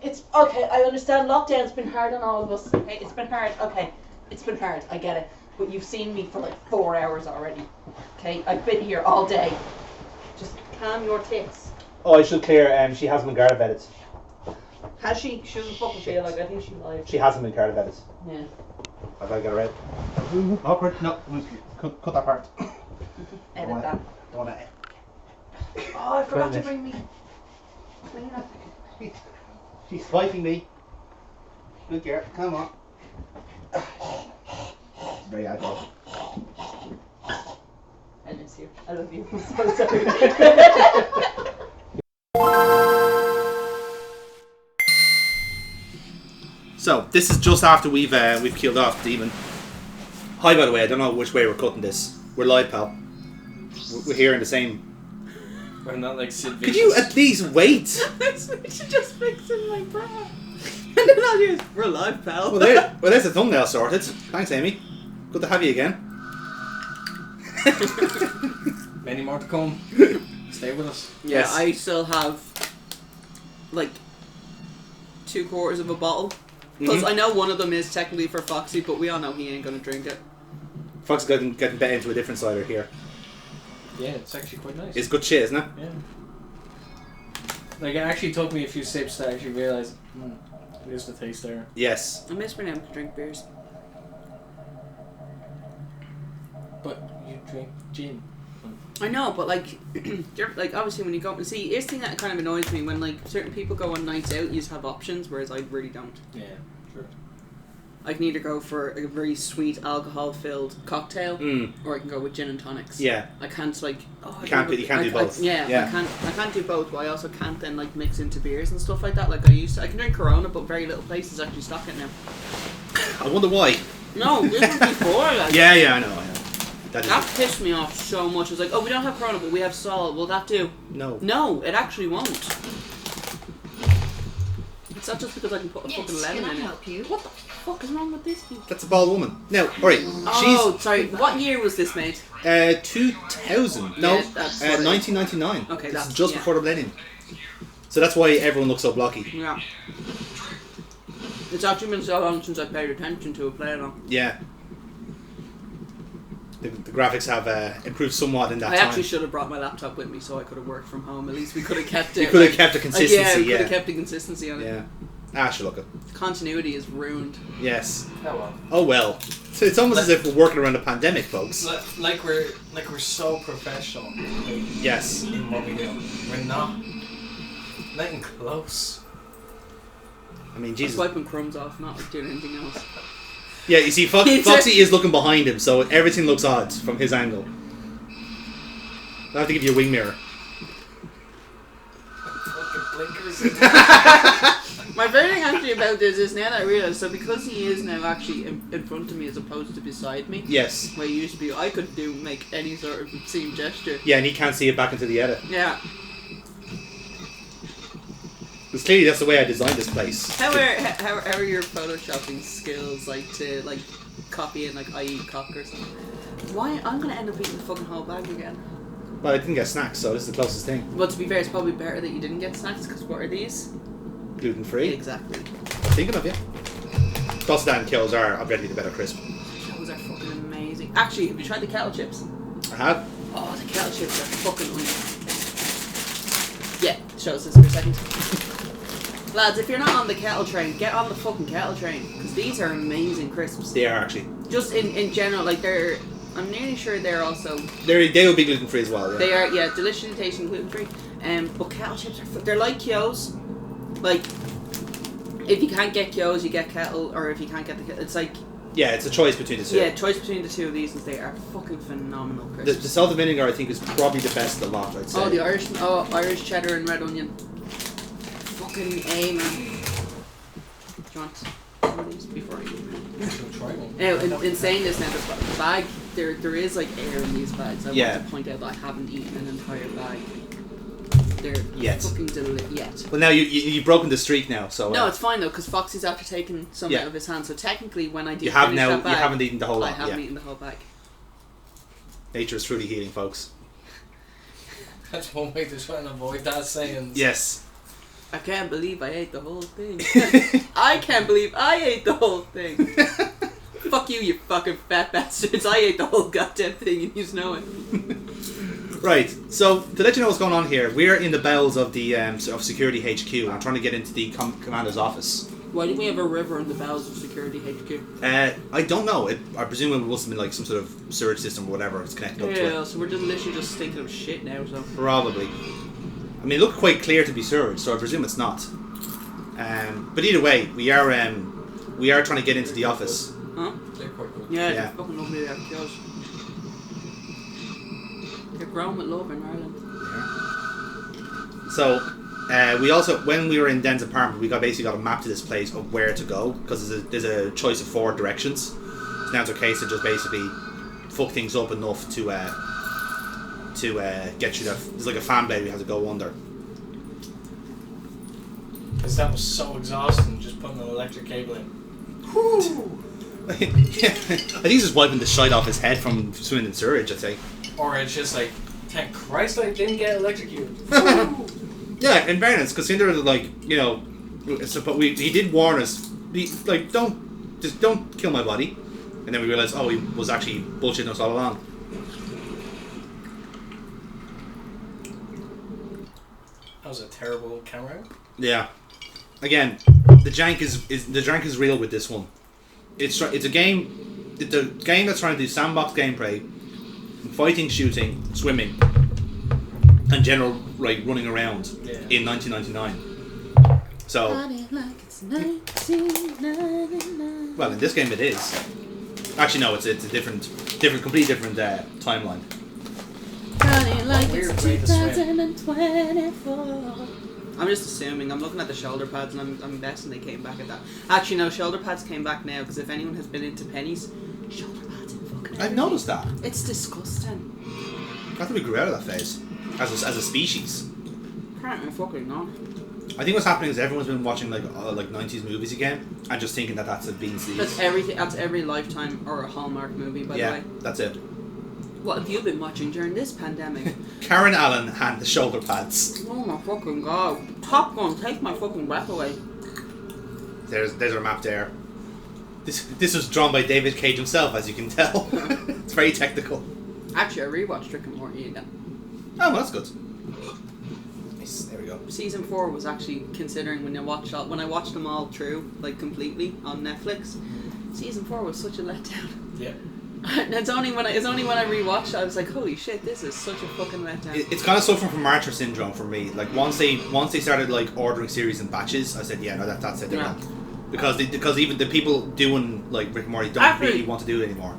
it's okay. I understand lockdown's been hard on all of us. Okay, it's been hard. Okay, it's been hard. I get it. But you've seen me for like 4 hours already. Okay, I've been here all day. Just calm your tits. Oh, I should clear. She hasn't been guard vetted. Has she? She doesn't fucking feel like I think she lied. She hasn't been guard vetted. Yeah. I gotta get her out. Awkward. No, cut that part. Edit that. Don't wanna. Oh, I forgot to bring me. She's fighting me. Good girl. Come on. It's very agile. I miss you. I love you. I'm so sorry. So this is just after we've killed off the demon. Hi, by the way. I don't know which way we're cutting this. We're live, pal. We're here in the same. We're not like Sid Vicious. Could you at least wait? We should just fix in my bra. And then I'll use. We're live, pal. Well, there's the thumbnail sorted. Thanks, Amy. Good to have you again. Many more to come. Stay with us. Yeah, Yes. I still have like 2/4 of a bottle. Because I know one of them is technically for Foxy, but we all know he ain't gonna drink it. Fox getting bet into a different cider here. Yeah, it's actually quite nice. It's good shit, isn't it? Yeah. Like, it actually took me a few sips to actually realise it is the taste there. Yes. I miss being able to drink beers. But you drink gin. I know, but like, like obviously when you go, see, here's the thing that kind of annoys me when like certain people go on nights out, you just have options, whereas I really don't. Yeah, sure. I can either go for a very sweet alcohol-filled cocktail, or I can go with gin and tonics. Yeah. I can't like. Oh, You can't do both. Yeah. I can't do both, but I also can't then like mix into beers and stuff like that. Like I used to. I can drink Corona, but very little places actually stock it now. I wonder why. No, this was before. Like, Yeah, I know. That pissed me off so much. It was like, oh, we don't have Corona, but we have Sol. Will that do? No. No, it actually won't. It's not just because I can put a fucking lemon in it. Help you? What the fuck is wrong with this thing? That's a bald woman. Now, alright. Oh, sorry. What year was this made? 2000. No, Yeah, that's what it is. 1999. Okay, this that's is just yeah. before the millennium. So that's why everyone looks so blocky. Yeah. It's actually been so long since I paid attention to a play along. Yeah. The graphics have improved somewhat in that I time. actually should have brought my laptop with me so I could have worked from home. At least we could have kept it. You could have kept the consistency, yeah, we yeah. could have kept the consistency on it. Yeah. Sure, look it. Continuity is ruined. Yes. Oh well. Oh well. So it's almost as if we're working around a pandemic, folks. Like we're so professional. Yes. In what we do, we're not even close. I mean, I'm Jesus. swiping crumbs off, not like doing anything else. Yeah, you see, Foxy is looking behind him, so everything looks odd from his angle. I have to give you a wing mirror. Fucking blinkers. My favorite thing actually about this is now that I realise, so because he is now actually in front of me as opposed to beside me. Yes. Where it used to be, I could make any sort of obscene gesture. Yeah, and he can't see it back into the edit. Yeah. Because clearly that's the way I designed this place. How are your photoshopping skills like to like copy in like I eat cock or something? Why I'm gonna end up eating the fucking whole bag again. Well, I didn't get snacks, so this is the closest thing. Well, to be fair, it's probably better that you didn't get snacks because what are these? Gluten free. Exactly. Thinking of you. Plus that and kills are objectively the better crisp. Those are fucking amazing. Actually, have you tried the kettle chips? I have. Oh, the kettle chips are fucking amazing. Yeah, show us this for a second. Lads, if you're not on the kettle train, get on the fucking kettle train. Because these are amazing crisps. They are actually. Just in general, like they're... I'm nearly sure they're also... They will be gluten free as well, yeah. They are, yeah, delicious tasting, gluten free. But kettle chips are... They're like Kyo's. Like, if you can't get Kyo's, you get kettle. Or if you can't get the kettle, it's like... Yeah, it's a choice between the two. Yeah, choice between the two of these, and they are fucking phenomenal crisps. The salt and vinegar, I think, is probably the best of the lot, I'd say. Oh, the Irish cheddar and red onion. Fucking A, man. Do you want some of these before you... Now, in saying this now, the bag, there is like air in these bags. I want to point out that I haven't eaten an entire bag. They're fucking yet. Well, now you've broken the streak now, so... No, it's fine though, because Foxy's after taking some out of his hand, so technically when I do you have finish now, that bag, you haven't eaten the whole lot. I haven't eaten the whole bag. Nature is truly healing, folks. That's one way to try and avoid that saying. Yes. I can't believe I ate the whole thing. I can't believe I ate the whole thing. Fuck you, you fucking fat bastards. I ate the whole goddamn thing and you know it. Right, so to let you know what's going on here, we're in the bowels of the of Security HQ. I'm trying to get into the commander's office. Why do we have a river in the bowels of Security HQ? I don't know. I presume it must have been like some sort of sewage system or whatever it's connected up to it. Yeah, so we're just literally just stinking of shit now, so. Probably. I mean, it looked quite clear to be sewage, so I presume it's not. But either way, we are trying to get into the office. Huh? They're quite good. Yeah, Yeah. they're fucking lovely there. Girls. They're grown with love in Ireland. Yeah. So, we also, when we were in Den's apartment, we basically got a map to this place of where to go, because there's a choice of 4 directions. So now it's a case of just basically fuck things up enough to get you there. There's like a fan blade we have to go under. Because that was so exhausting, just putting an electric cable in. Whew! Yeah. I think he's just wiping the shite off his head from swimming in sewage, I'd say. Or it's just like, thank Christ I didn't get electrocuted. Yeah, in fairness, consider like, you know, he did warn us, like, don't kill my body. And then we realised, oh, he was actually bullshitting us all along. That was a terrible camera. Yeah. Again, the jank is real with this one. It's a game. It's a game that's trying to do sandbox gameplay, fighting, shooting, swimming, and general like running around in 1999. So. Well, in this game it is. Actually, no. It's a different, completely different timeline. Weird way to swim. I'm just assuming. I'm looking at the shoulder pads and I'm guessing they came back at that. Actually, no, shoulder pads came back now because if anyone has been into pennies, shoulder pads in fucking. I've noticed that. It's disgusting. I thought we grew out of that phase as a species. Apparently, fucking not. I think what's happening is everyone's been watching like 90s movies again and just thinking that that's a beans disease. That's everything. That's every Lifetime or a Hallmark movie, by the way. Yeah, that's it. What have you been watching during this pandemic? Karen Allen and the shoulder pads. Oh my fucking god. Top Gun, take my fucking breath away. There's our map there. This was drawn by David Cage himself, as you can tell. It's very technical. Actually, I rewatched Rick and Morty again. Oh, well, that's good. Nice, there we go. Season 4 was actually, considering when I watched them all through, like completely on Netflix, Season 4 was such a letdown. Yeah. It's only when I rewatched it, I was like, holy shit, this is such a fucking letdown. It's kind of suffering from Martyr syndrome for me. Like once they started like ordering series in batches, I said, yeah, no, that's it. They're done. Because even the people doing like Rick and Morty don't really want to do it anymore.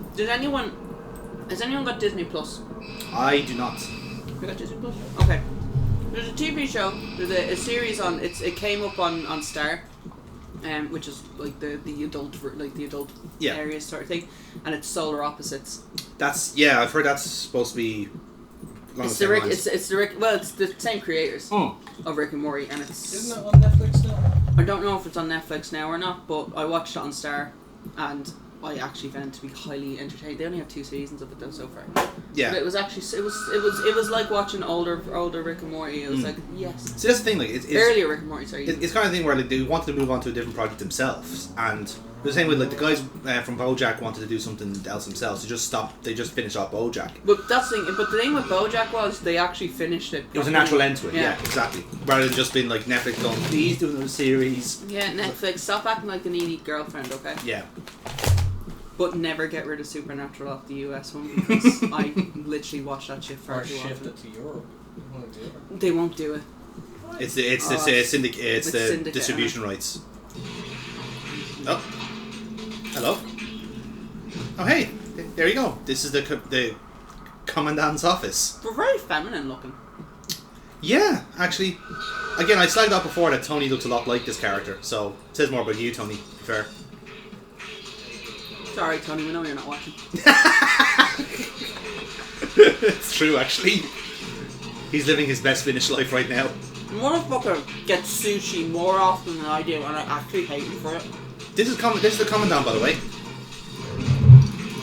Has anyone got Disney Plus? I do not. You got Disney Plus? Okay. There's a TV show. There's a series on. It came up on Star, which is like the adult areas sort of thing, and it's Solar Opposites. I've heard that's supposed to be. It's the same creators of Rick and Morty, and Isn't it on Netflix now? I don't know if it's on Netflix now or not, but I watched it on Star, and I actually found it to be highly entertaining. They only have 2 seasons of it though so far. Yeah. But it was actually it was like watching older Rick and Morty. It was like yes. See, that's the thing. Like it's earlier Rick and Morty. Sorry. It's kind of thing where like, they wanted to move on to a different project themselves, and the same with like the guys from BoJack wanted to do something else themselves. They just finished off BoJack. But that's the thing. But the thing with BoJack was they actually finished it. It was a natural end to it. Yeah, exactly. Rather than just being like Netflix going, please do another series. Yeah, Netflix, stop acting like the needy girlfriend, okay? Yeah. But never get rid of Supernatural off the US one because I literally watch that shit far too often. Or shift it to Europe. They won't do it. It's the Syndicate, distribution rights. Oh, hello. Oh hey, there you go. This is the commandant's office. We're very feminine looking. Yeah, actually, again, I slagged out before that Tony looks a lot like this character, so it says more about you, Tony. To be fair. Sorry, Tony, we know you're not watching. It's true, actually. He's living his best Finnish life right now. Motherfucker gets sushi more often than I do, and I actually hate him for it. This is the commandant, by the way.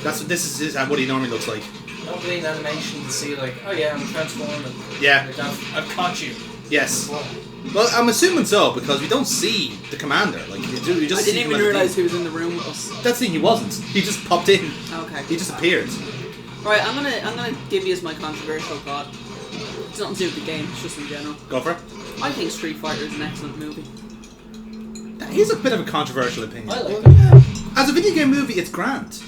This is what he normally looks like. Don't be in animation to see like, oh yeah, I'm transforming. Yeah. Like, I've caught you. Yes. Well, I'm assuming so because we don't see the commander. Like we just. I didn't even realise he was in the room with us. That's the thing. He wasn't. He just popped in. Okay. He just appeared. Right, I'm gonna give you as my controversial thought. It's nothing to do with the game. It's just in general. Go for it. I think Street Fighter is an excellent movie. That is a bit of a controversial opinion. I like it. As a video game movie, it's grand.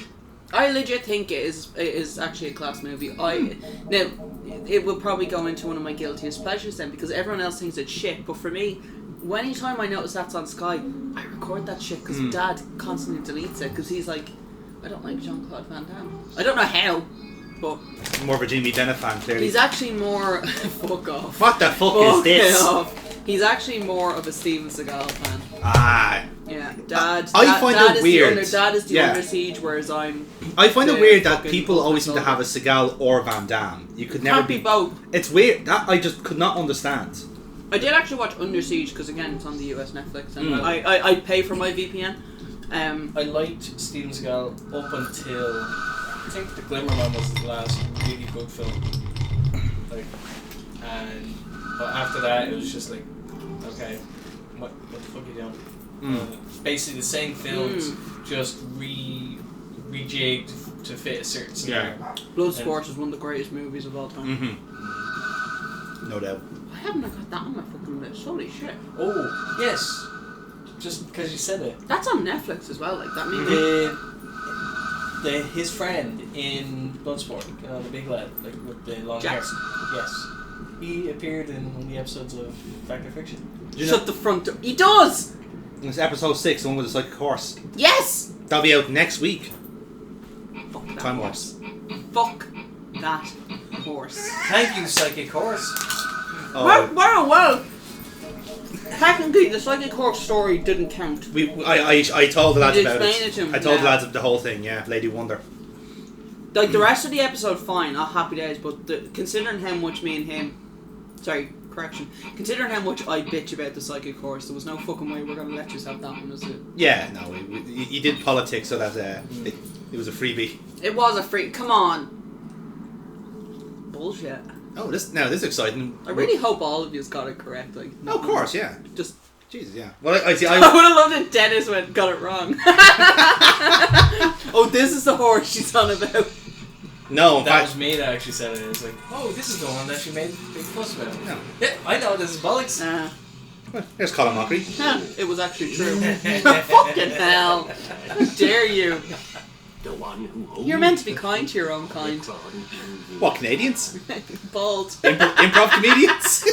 I legit think it is actually a class movie. Now, it will probably go into one of my guiltiest pleasures then, because everyone else thinks it's shit. But for me, anytime I notice that's on Sky, I record that shit because Dad constantly deletes it because he's like, I don't like Jean-Claude Van Damme. I don't know how, but More of a Jimmy Denna fan, clearly. he's actually more. Fuck off. What the fuck Fuck is this? off. He's actually more of a Steven Seagal fan. Ah. Yeah, Dad. I find it weird. Dad is the Yeah. Under Siege, whereas I'm. I find it the weird that fucking people always seem to Ultimate have a Seagal or Van Damme. You could never Can't be both. It's weird. That I just could not understand. I did actually watch Under Siege because again it's on the US Netflix and Mm. I pay for my VPN. I liked Steven Seagal up until I think The Glimmerman was his last really good film. But after that it was just like, okay, what the fuck are you doing? Basically the same films, just rejigged to fit a certain scenario. Bloodsport is one of the greatest movies of all time. No doubt. Why haven't I got that on my fucking list? Holy shit! Oh yes, just because you said it. That's on Netflix as well. Like that movie. His friend in Bloodsport, the big lad, like with the long Jackson. hair. Yes, he appeared in one of the episodes of Fact or Fiction. Shut the front door. He does. It's episode 6, the one with the psychic horse. Yes. That'll be out next week. Fuck that Time horse. Wars. Fuck that horse. Thank you, Psychic Horse. Oh. Well. Technically, the psychic horse story didn't count. I told the lads Did you about explain it to him? I told the Yeah. lads the whole thing. Yeah, Lady Wonder. Like the rest of the episode, fine, happy days. But considering how much considering how much I bitch about the psychic horse, there was no fucking way we're gonna let you have that one, is it? Yeah, no, he did politics, so that it was a freebie. It was a free. Come on. Bullshit. Oh, this is exciting. I really hope all of you got it correct. Like. Oh, of course, yeah. Just. Jesus, yeah. Well, I see. I would have loved if Dennis got it wrong. Oh, this is the horse she's on about. No, in That fact, was me that actually said it. It was like, oh, this is the one that she made a big fuss about. No. Yeah, I know, this is bollocks. There's Colin Mockery. It was actually true. Fucking hell. How dare you? The one who owns You're meant to be kind to your own kind. What, Canadians? Bald. Improv comedians?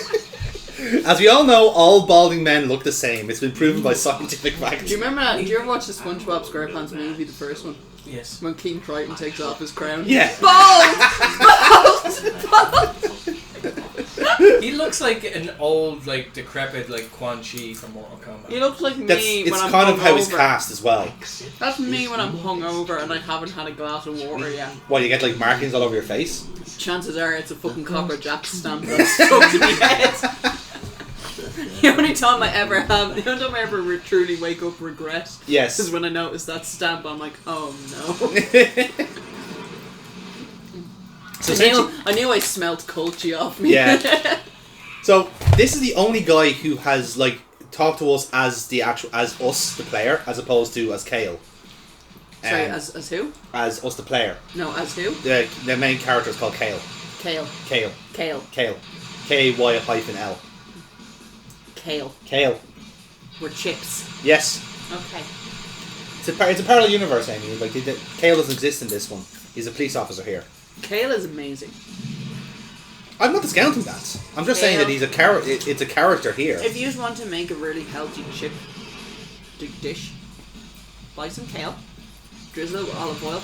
As we all know, all balding men look the same. It's been proven by scientific fact. Do you remember that? Did you ever watch the SpongeBob SquarePants movie, the first one? Yes. When King Triton takes off his crown? Yeah. Bald! Bald! He looks like an old, like, decrepit, like, Quan Chi from Mortal Kombat. He looks like me It's when I'm kind of how he's hungover. cast as well. That's me when I'm hungover and I haven't had a glass of water yet. What, you get like markings all over your face? Chances are it's a fucking Copper Jack stamp that's stuck to my head. The only time I ever truly wake up regret Yes. is when I notice that stamp. I'm like, oh no. So I knew I smelt culture off me. Yeah. So this is the only guy who has like talked to us as us the player, as opposed to as Kale. Sorry, as who? As us the player. No, as who? The main character is called Kale. Kale. Kale. Kale. Kale. K-Y-L. Kale. Kale. We're chips. Yes. Okay. It's a parallel universe, Amy. Like Kale doesn't exist in this one. He's a police officer here. Kale is amazing. I'm not discounting that. I'm just saying that he's a character. It's a character here. If you want to make a really healthy chip dish, buy some kale, drizzle it with olive oil,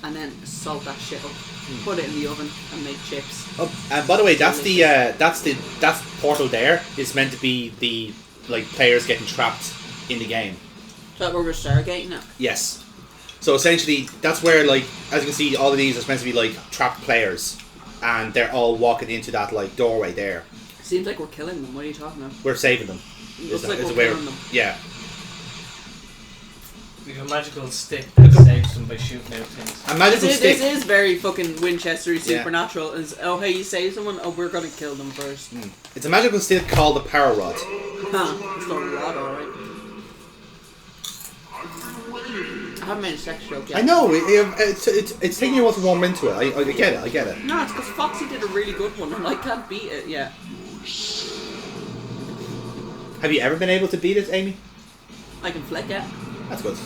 and then salt that shit up. Put it in the oven and make chips. Oh, and by the way, that's portal there is meant to be the like players getting trapped in the game. Is that where we're stargating now? Yes. So essentially, that's where like as you can see, all of these are supposed to be like trapped players, and they're all walking into that like doorway there. Seems like we're killing them. What are you talking about? We're saving them. Looks like Is we're a way- killing them. Yeah. We have a magical stick that saves against them by shooting out things. A magical stick. This is very fucking Winchester Supernatural. Is hey, you save someone, we're gonna kill them first. It's a magical stick called the Power Rod. Huh? It's not a rod, alright. I haven't made a sex joke yet. I know, it's taking you a while to warm into it. I get it. No, it's because Foxy did a really good one and I can't beat it yet. Have you ever been able to beat it, Amy? I can flick it. That's good.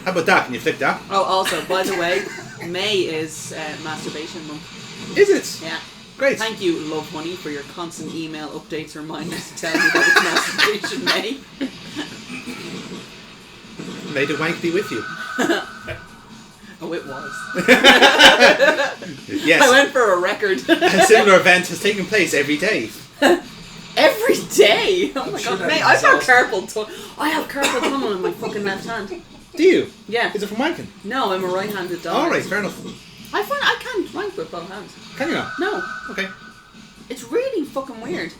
How about that? Can you flick that? Oh, also, by the way, May is masturbation month. Is it? Yeah. Great. Thank you, Love Honey, for your constant email updates reminders to tell me that it's masturbation May. May the wank be with you. Oh, it was. Yes. I went for a record. A similar event has taken place every day. Every day? Oh my sure god, that'd mate, be I've got exhausting. I have carpal tunnel in my fucking left hand. Do you? Yeah. Is it from wanking? No, I'm a right-handed dog. Alright, fair enough. I find I can't wank with both hands. Can you not? No. Okay. It's really fucking weird.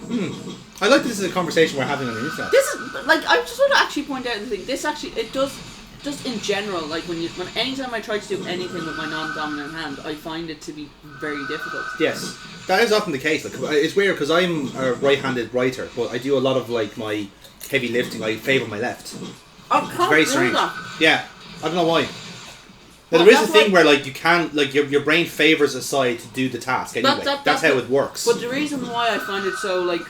I like this as a conversation we're having on the internet. This is, like, I just want to actually point out the thing. This actually, it does, just in general, like, when anytime I try to do anything with my non-dominant hand, I find it to be very difficult. Yes. That is often the case. Like, it's weird because I'm a right-handed writer, but I do a lot of like my heavy lifting. I favour my left. I It's can't very do strange. that. Yeah, I don't know why. Now, Well, there is a that's thing why- where like you can like your brain favours a side to do the task anyway. That's how it works. But the reason why I find it so, like,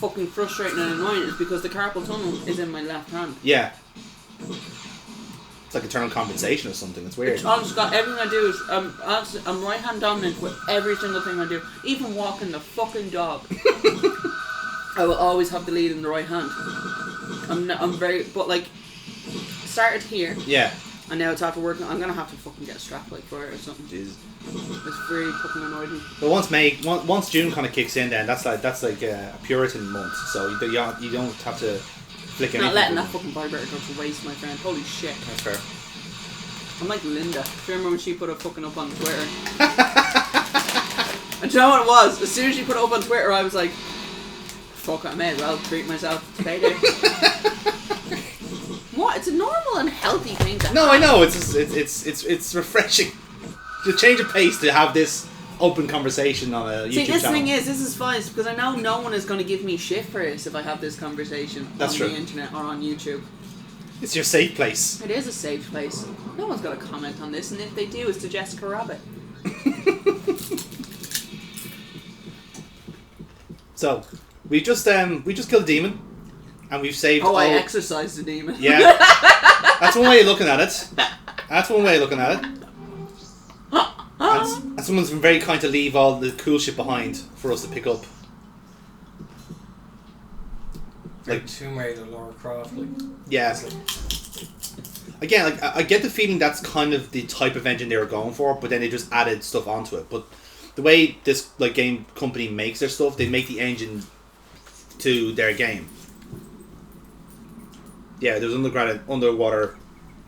fucking frustrating and annoying is because the carpal tunnel is in my left hand. Yeah. It's like eternal compensation or something. It's weird. Honestly, God, everything I do is I'm right hand dominant with every single thing I do. Even walking the fucking dog, I will always have the lead in the right hand. I'm very, but like, started here, Yeah. and now it's after working. I'm gonna have to fucking get a strap like for it or something. Jesus. It's really fucking annoyed me. But once June kind of kicks in, then that's like a Puritan month. So you don't have to flick anything. Not letting that fucking vibrator go to waste, my friend. Holy shit. That's fair. I'm like Linda. Do you remember when she put it fucking up on Twitter? And do you know what it was? As soon as she put it up on Twitter, I was like, fuck, I may as well treat myself. It's payday. What? It's a normal and healthy thing to No, have. I know. It's refreshing. To change of pace to have this open conversation on a YouTube See, this channel. thing is, this is fine because I know no one is going to give me shit for this if I have this conversation That's on true. the internet or on YouTube. It's your safe place. It is a safe place. No one's got to comment on this, and if they do, it's to Jessica Rabbit. So we just killed a demon, and we've saved. Oh, I exorcised the demon. Yeah, that's one way of looking at it. That's one way of looking at it. And someone's been very kind to leave all the cool shit behind for us to pick up. Like Tomb Raider, Lara Croft, like Yeah. Again, like I get the feeling that's kind of the type of engine they were going for, but then they just added stuff onto it. But the way this like game company makes their stuff, they make the engine to their game. Yeah, there's underwater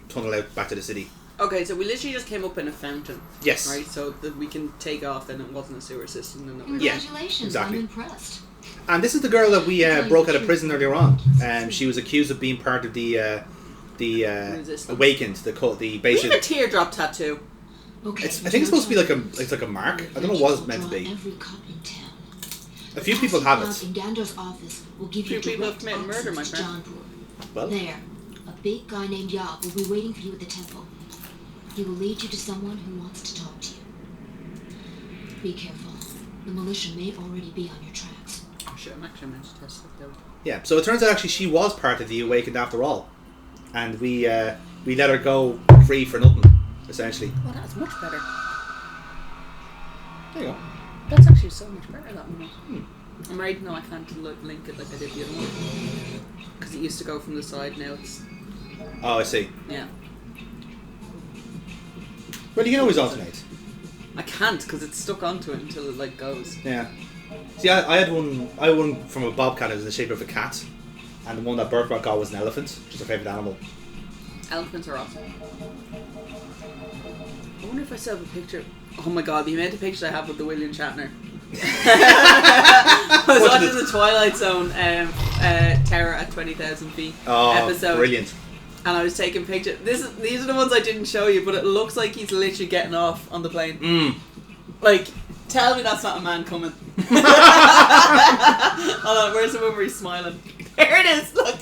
tunnel out back to the city. Okay, so we literally just came up in a fountain. Yes. Right, so that we can take off and it wasn't a sewer system. And that we Yeah, Congratulations, exactly. I'm impressed. And this is the girl that we broke out of prison earlier on. She was accused of being part of the Resistance. Awakened, the cult, the We have basic. a teardrop tattoo. Okay, I think it's supposed to be like a mark. I don't know what it's meant to be. Every cop in town. A few people have Passing it. out in Gando's office will give Few you people have direct committed murder, my access to friend. Jaunpur. Well, There, a big guy named Yab will be waiting for you at the temple. He will lead you to someone who wants to talk to you. Be careful. The militia may already be on your tracks. Oh shit, I'm actually meant to test it though. yeah. So it turns out actually she was part of the Awakened after all, and we let her go free for nothing, essentially. Oh, that's much better. There you go. That's actually so much better, that one. I'm right, no, I can't link it like I did the other one. Because it used to go from the side, now it's... Oh, I see. Yeah. Well, you can always alternate. I can't, because it's stuck onto it until it, like, goes. Yeah. See, I had one from a bobcat. It was in the shape of a cat, and the one that Birthmark got was an elephant, which is her favourite animal. Elephants are awesome. I wonder if I still have a picture... Oh my god, the amount of pictures I have with the William Shatner. I was watching the Twilight Zone Terror at 20,000 feet Oh, episode. brilliant. And I was taking pictures. These are the ones I didn't show you, but it looks like he's literally getting off on the plane. Like, tell me that's not a man coming. Hold on, where's the one where he's smiling? There it is, look.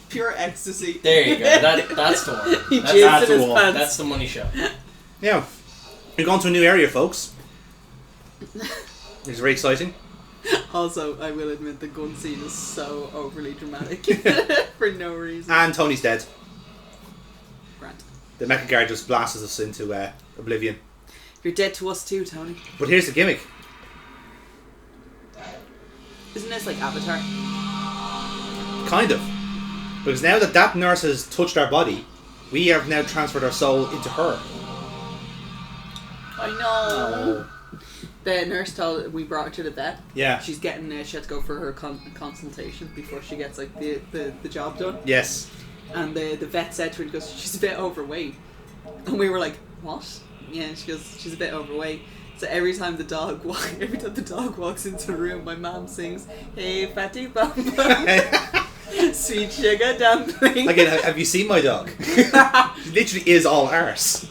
Pure ecstasy. There you go. That's the one. He That's jizzed in his the one. pants. That's the money shot. Yeah. You're going to a new area, folks. It's very exciting. Also, I will admit the gun scene is so overly dramatic for no reason. And Tony's dead. Grant. The mecha guard just blasts us into oblivion. You're dead to us too, Tony. But here's the gimmick. Isn't this like Avatar? Kind of. Because now that nurse has touched our body, we have now transferred our soul into her. I know. The nurse told we brought her to the vet. Yeah. She's getting she had to go for her consultation before she gets like the job done. Yes. And the vet said to her, he goes, she's a bit overweight. And we were like, what? Yeah, she goes, she's a bit overweight. So every time the dog walks into the room, my mom sings, "Hey fatty bum bum, sweet sugar dumpling." Again, have you seen my dog? She literally is all arse.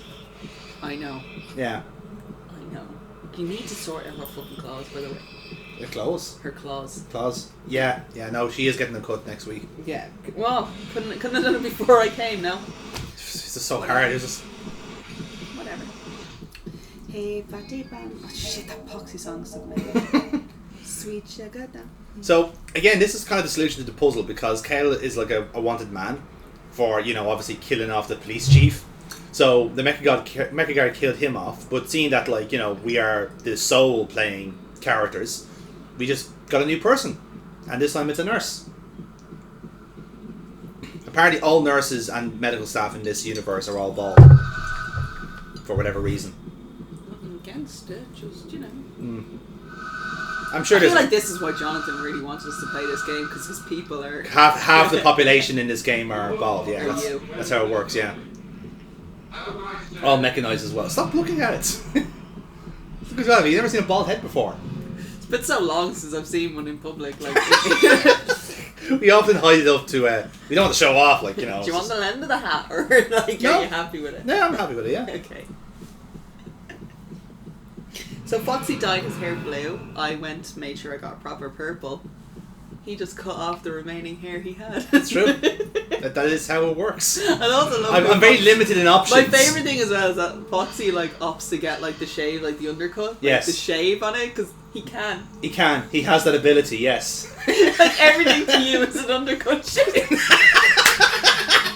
I know. Yeah. I know. You need to sort out her fucking claws, by the way. Her claws. Her claws. Claws. Yeah. No, she is getting a cut next week. Yeah. Well, couldn't have done it before I came, no? It's just so hard. It's just... Whatever. Hey fatty bum. Oh shit, that Poxy song is so good. Sweet sugar dumpling. So, again, this is kind of the solution to the puzzle because Kale is like a wanted man for, obviously killing off the police chief. So the Mecha Guard killed him off, but seeing that, we are the soul playing characters, we just got a new person. And this time it's a nurse. Apparently all nurses and medical staff in this universe are all bald. For whatever reason. Nothing against it, just, I'm sure I feel there's... like this is why Jonathan really wanted us to play this game, because his people are... Half the population in this game are bald, yeah. Are you? That's how it works, yeah. All mechanized as well. Stop looking at it. Look as well. You've never seen a bald head before. It's been so long since I've seen one in public. Like, We often hide it up to. We don't want to show off, do you want the end of the hat, or like, No. are you happy with it? No, I'm happy with it. Yeah. Okay. So Foxy dyed his hair blue. I made sure I got proper purple. He just cut off the remaining hair he had. It's true. That is how it works. I also love I'm very limited in options. My favourite thing as well is that Foxy opts to get the shave, the undercut. Yes. The shave on it, because he can. He can. He has that ability. Yes. Everything to you is an undercut shave.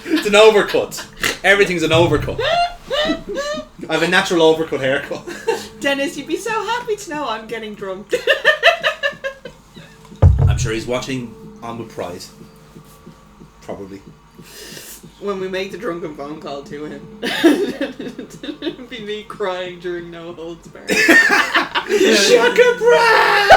It's an overcut. Everything's an overcut. I have a natural overcut haircut. Dennis, you'd be so happy to know I'm getting drunk. I'm sure he's watching on with pride. Probably. When we make the drunken phone call to him, it'd be me crying during No Holds Barred. Shaka bra!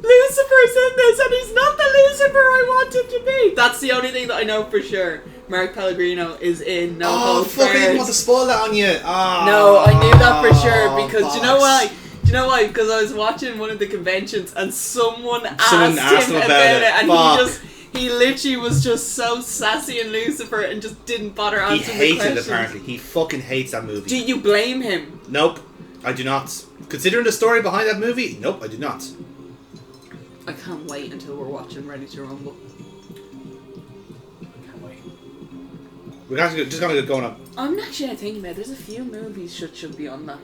Lucifer's in this, and he's not the Lucifer I want him to be. That's the only thing that I know for sure. Mark Pellegrino is in No Holds fuck! I didn't Barred. want to spoil that on you. Oh, No, I knew that for sure because bollocks. do you know why? Do you know why? Because I was watching one of the conventions and someone asked him about it, and he literally was just so sassy and Lucifer and just didn't bother He answering the hates questions. it apparently. He fucking hates that movie. Do you blame him? Nope, I do not. Considering the story behind that movie, nope, I do not. I can't wait until we're watching Ready to Rumble. Can't wait. We're just gonna get going up. I'm actually thinking about it. There's a few movies should be on that.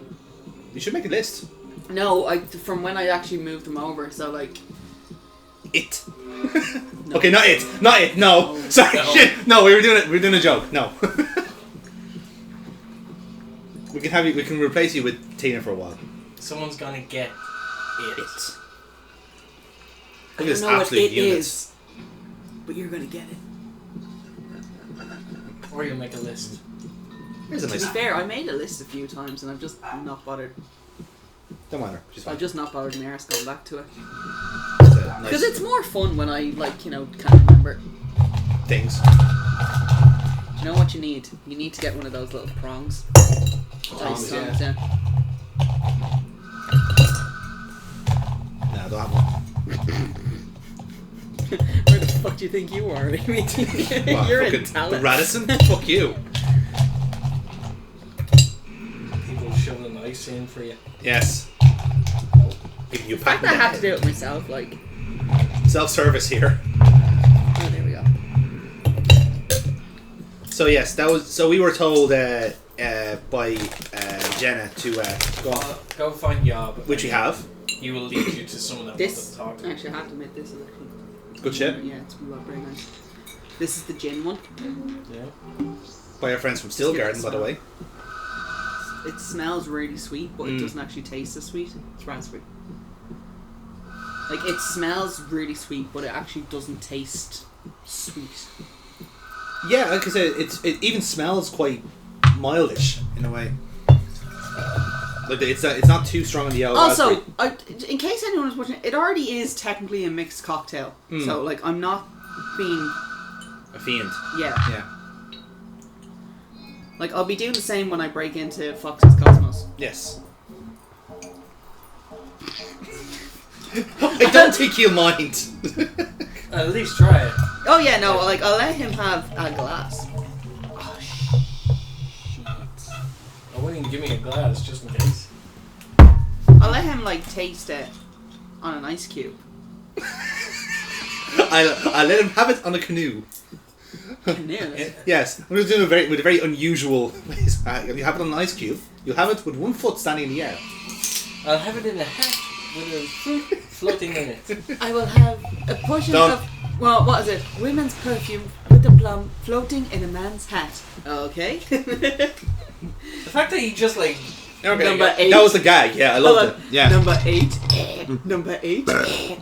You should make a list. No, from when I actually moved them over, so It. No. Okay, not it. No. No. Sorry, No. shit. No, we were doing a joke. No. We can replace you with Tina for a while. Someone's gonna get it. Look I at this don't know what absolute it unit. is, but you're gonna get it. Or you'll make a list. Here's a To be nice. fair, I made a list a few times and I've just not bothered. Don't mind her. She's fine. I've just not bothered my arse going back to it. It's a nice Because it's more fun when I, can't remember. things. You know what you need? You need to get one of those little prongs. Prongs, Dice yeah. yeah. No, I don't have one. Where the fuck do you think you are? Amy? Wow, You're fucking in talent. Radisson? Fuck you. People shoving ice in for you. Yes. Giving you The fact that I have to do it myself, like. self-service here. Oh, there we go. So yes, that was. So we were told by Jenna to go off, Go find Yob. which we have. He will lead you to someone that wants This. to talk to you. Actually, I have to admit, this is actually. Good shit. Yeah, it's very nice. This is the gin one. Yeah. By our friends from Still Just give it Garden, a by the smell. way. It smells really sweet, but it Mm. doesn't actually taste as sweet. It's raspberry. Like, it smells really sweet, but it actually doesn't taste sweet. Yeah, like I said, it even smells quite mildish in a way. Like it's not too strong in the yellow. Also, in case anyone was watching, it already is technically a mixed cocktail. Mm. So, like, I'm not being... a fiend. Yeah. Yeah. Like, I'll be doing the same when I break into Fox's Cosmos. Yes. I don't think he'll mind. At least try it. Oh, yeah, no, like, I'll let him have a glass. Oh, shit. I wouldn't even give me a glass just in case. I'll let him, like, taste it on an ice cube. I let him have it on a canoe. Canoe? Yes, I'm just doing with a very unusual. You have it on an ice cube. You'll have it with one foot standing in the air. I'll have it in a hat with a fruit floating in it. I will have a portion Don't. of... Well, what is it? Women's perfume with a plum floating in a man's hat. Okay. The fact that he just like... Okay, Number 8. that was the gag. Yeah, I loved it. Yeah. Number 8. Number 8.